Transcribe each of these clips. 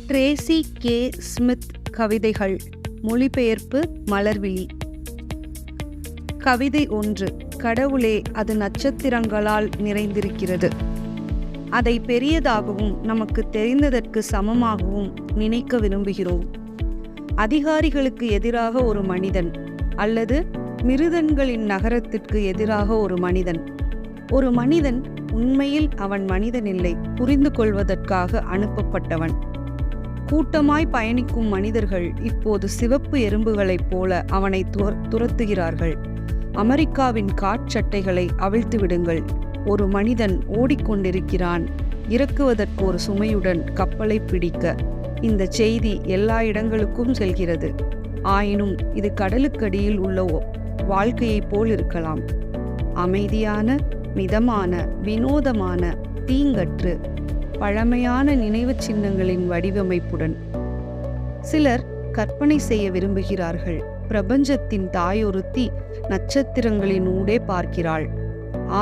Tracy K Smith கவிதைகள். மொழிபெயர்ப்பு மலர்விழி. கவிதை 1. கடவுளே, அது நட்சத்திரங்களால் நிறைந்திருக்கிறது. அதை பெரியதாகவும் நமக்கு தெரிந்ததற்கு சமமாகவும் நினைக்க விரும்புகிறோம். அதிகாரிகளுக்கு எதிராக ஒரு மனிதன், அல்லது மிருதன்களின் நகரத்திற்கு எதிராக ஒரு மனிதன். ஒரு மனிதன் உண்மையில் அவன் மனிதனில்லை, புரிந்து கொள்வதற்காக அனுப்பப்பட்டவன். கூட்டமாய் பயணிக்கும் மனிதர்கள் இப்போது சிவப்பு எறும்புகளைப் போல அவனை துரத்துகிறார்கள். அமெரிக்காவின் காற்சட்டைகளை அவிழ்த்து விடுங்கள். ஒரு மனிதன் ஓடிக்கொண்டிருக்கிறான், இறக்குவதற்கு ஒரு சுமையுடன் கப்பலை பிடிக்க. இந்த செய்தி எல்லா இடங்களுக்கும் செல்கிறது. ஆயினும் இது கடலுக்கடியில் உள்ள வாழ்க்கையைப் போல் இருக்கலாம். அமைதியான, மிதமான, வினோதமான, தீங்கற்று, பழமையான நினைவு சின்னங்களின் வடிவமைப்புடன். சிலர் கற்பனை செய்ய விரும்புகிறார்கள். பிரபஞ்சத்தின் தாயொருத்தி நட்சத்திரங்களின் ஊடே பார்க்கிறாள்.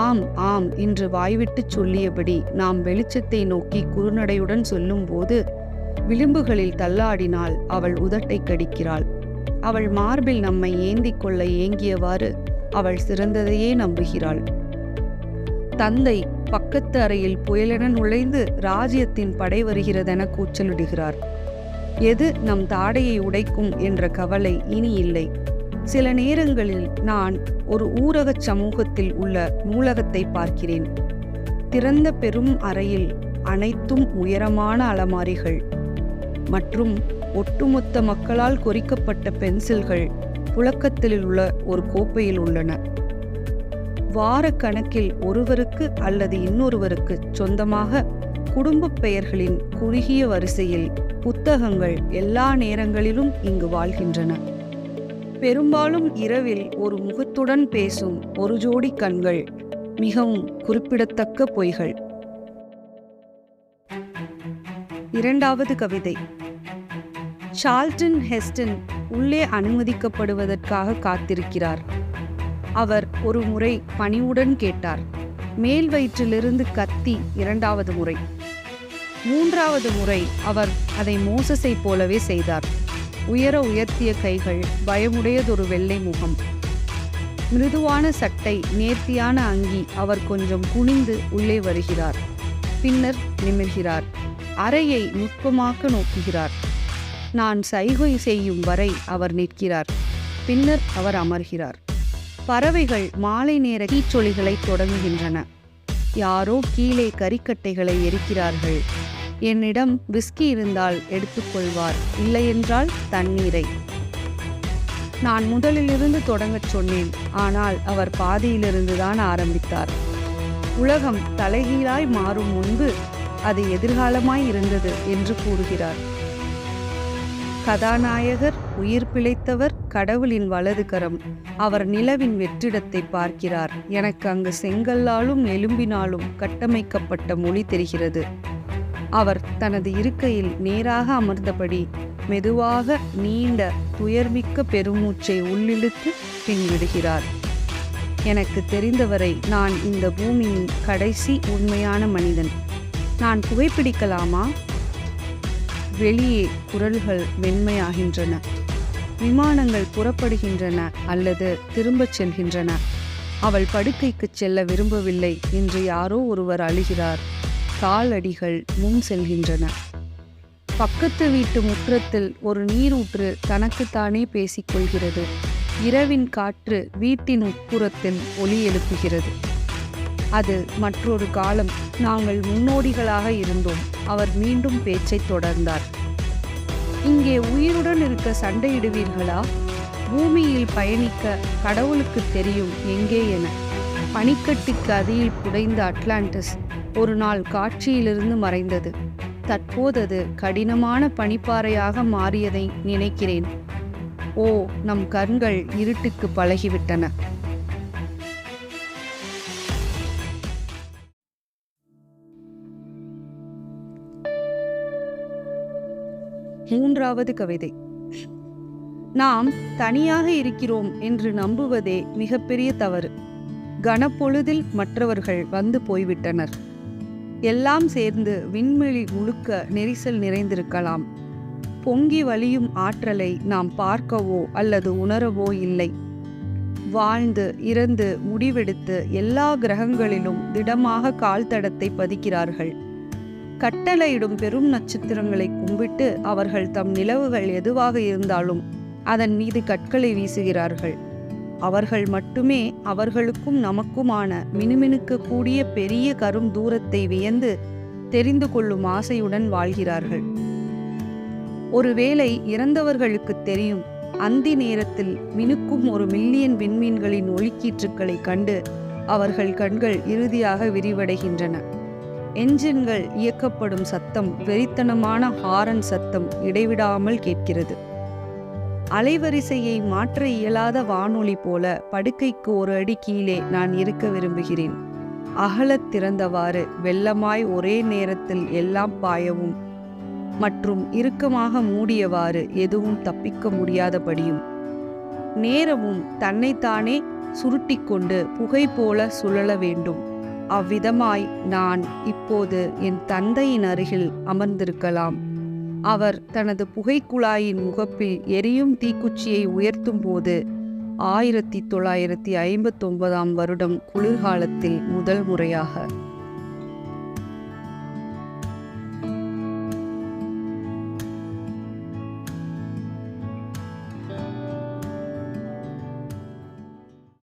ஆம் ஆம் என்று வாய்விட்டு சொல்லியபடி நாம் வெளிச்சத்தை நோக்கி குறுநடையுடன் சொல்லும்போது விளிம்புகளில் தள்ளாடினால் அவள் உதட்டை கடிக்கிறாள். அவள் மார்பில் நம்மை ஏந்திக் கொள்ள ஏங்கியவாறு அவள் சிறந்ததையே நம்புகிறாள். தந்தை பக்கத்து அறையில் புயலென நுழைந்து ராஜ்யத்தின் படை வருகிறதென கூச்சலிடுகிறார். எது நம் தாடையை உடைக்கும் என்ற கவலை இனி இல்லை. சில நேரங்களில் நான் ஒரு ஊரகச் சமூகத்தில் உள்ள நூலகத்தை பார்க்கிறேன். திறந்த பெரும் அறையில் அனைத்தும் உயரமான அலமாரிகள் மற்றும் ஒட்டுமொத்த மக்களால் கொறிக்கப்பட்ட பென்சில்கள் புழக்கத்தில் உள்ள ஒரு கோப்பையில் உள்ளன. வார கணக்கில் ஒருவருக்கு அல்லது இன்னொருவருக்கு சொந்தமாக குடும்ப பெயர்களின் குறுகிய வரிசையில் புத்தகங்கள் எல்லா நேரங்களிலும் இங்கு வாழ்கின்றன. பெரும்பாலும் இரவில் ஒரு முகத்துடன் பேசும் ஒரு ஜோடி கண்கள். மிகவும் குறிப்பிடத்தக்க பொய்கள். 2வது கவிதை. சார்ல்டன் ஹெஸ்டன் உள்ளே அனுமதிக்கப்படுவதற்காக காத்திருக்கிறார். அவர் ஒரு முறை பணிவுடன் கேட்டார். மேல் வயிற்றிலிருந்து கத்தி 2வது முறை. 3வது முறை அவர் அதை மோசஸை போலவே செய்தார். உயர்த்திய கைகள், பயமுடையதொரு வெள்ளை முகம், மிருதுவான சட்டை, நேர்த்தியான அங்கி. அவர் கொஞ்சம் குனிந்து உள்ளே வருகிறார். பின்னர் நிமிர்கிறார். அறையை நுட்பமாக நோக்குகிறார். நான் சைகை செய்யும் வரை அவர் நிற்கிறார். பின்னர் அவர் அமர்கிறார். பறவைகள் மாலை நேர கீச்சொலிகளை தொடங்குகின்றன. யாரோ கீழே கறிக்கட்டைகளை எரிக்கிறார்கள். என்னிடம் விஸ்கி இருந்தால் எடுத்துக்கொள்வார், இல்லையென்றால் தண்ணீரை. நான் முதலிலிருந்து தொடங்கச் சொன்னேன், ஆனால் அவர் பாதியிலிருந்துதான் ஆரம்பித்தார். உலகம் தலைகீழாய் மாறும் முன்பு அது எதிர்காலமாய் இருந்தது என்று கூறுகிறார். கதாநாயகர் உயிர் பிழைத்தவர், கடவுளின் வலது கரம். அவர் நிலவின் வெற்றிடத்தை பார்க்கிறார். எனக்கு அங்கு செங்கல்லாலும் எலும்பினாலும் கட்டமைக்கப்பட்ட மொழி தெரிகிறது. அவர் தனது இருக்கையில் நேராக அமர்ந்தபடி மெதுவாக நீண்ட துயர்மிக்க பெருமூச்சை உள்ளிழுத்து பின்விடுகிறார். எனக்கு தெரிந்தவரை நான் இந்த பூமியின் கடைசி உண்மையான மனிதன். நான் புகைப்பிடிக்கலாமா? வெளியே குரல்கள் மென்மையாகின்றன. விமானங்கள் புறப்படுகின்றன அல்லது திரும்பச் செல்கின்றன. அவள் படுக்கைக்கு செல்ல விரும்பவில்லை என்று யாரோ ஒருவர் அழுகிறார். காலடிகள் முன் செல்கின்றன. பக்கத்து வீட்டு முற்றத்தில் ஒரு நீரூற்று தனக்குத்தானே பேசிக்கொள்கிறது. இரவின் காற்று வீட்டின் உட்புறத்தில் ஒலி எழுப்புகிறது. அது மற்றொரு காலம். நாங்கள் முன்னோடிகளாக இருந்தோம். அவர் மீண்டும் பேச்சை தொடர்ந்தார். இங்கே உயிருடன் இருக்க சண்டையிடுவீர்களா? பூமியில் பயணிக்க கடவுளுக்கு தெரியும் எங்கே என. பனிக்கட்டிக்கு அடியில் புதைந்த அட்லாண்டிஸ் ஒரு நாள் காட்சியிலிருந்து மறைந்தது. தற்போது கடினமான பனிப்பாறையாக மாறியதை நினைக்கிறேன். ஓ, நம் கண்கள் இருட்டுக்கு பழகிவிட்டன. 3வது கவிதை. நாம் தனியாக இருக்கிறோம் என்று நம்புவதே மிகப்பெரிய தவறு. கனப்பொழுதில் மற்றவர்கள் வந்து போய்விட்டனர். எல்லாம் சேர்ந்து விண்வெளி முழுக்க நெரிசல் நிறைந்திருக்கலாம். பொங்கி வழியும் ஆற்றலை நாம் பார்க்கவோ அல்லது உணரவோ இல்லை. வாழ்ந்து இறந்து முடிவெடுத்து எல்லா கிரகங்களிலும் திடமாக கால் தடத்தை பதிக்கிறார்கள். கட்டளையிடும் பெரும் நட்சத்திரங்களை கும்பிட்டு அவர்கள் தம் நிலவுகள் எதுவாக இருந்தாலும் அதன் மீது கற்களை வீசுகிறார்கள். அவர்கள் மட்டுமே அவர்களுக்கும் நமக்குமான மினுமினுக்கக்கூடிய பெரிய கரும் தூரத்தை வியந்து தெரிந்து கொள்ளும் ஆசையுடன் வாழ்கிறார்கள். ஒருவேளை இறந்தவர்களுக்கு தெரியும், அந்தி நேரத்தில் மினுக்கும் 1,000,000 விண்மீன்களின் ஒளிக்கீற்றுக்களை கண்டு அவர்கள் கண்கள் இறுதியாக விரிவடைகின்றன. என்ஜின்கள் இயக்கப்படும் சத்தம், வெறித்தனமான ஹாரன் சத்தம் இடைவிடாமல் கேட்கிறது. அலைவரிசையை மாற்ற இயலாத வானொலி போல படுக்கைக்கு 1 அடி கீழே நான் இருக்க விரும்புகிறேன். அகலத் திறந்தவாறு வெள்ளமாய் ஒரே நேரத்தில் எல்லாம் பாயவும் மற்றும் இறுக்கமாக மூடியவாறு எதுவும் தப்பிக்க முடியாதபடியும். நேரமும் தன்னைத்தானே சுருட்டிக்கொண்டு புகை போல சுழல வேண்டும். அவ்விதமாய் நான் இப்போது என் தந்தையின் அருகில் அமர்ந்திருக்கலாம். அவர் தனது புகைக்குழாயின் முகப்பில் எரியும் தீக்குச்சியை உயர்த்தும் போது 1959 வருடம் குளிர்காலத்தில் முதல் முறையாக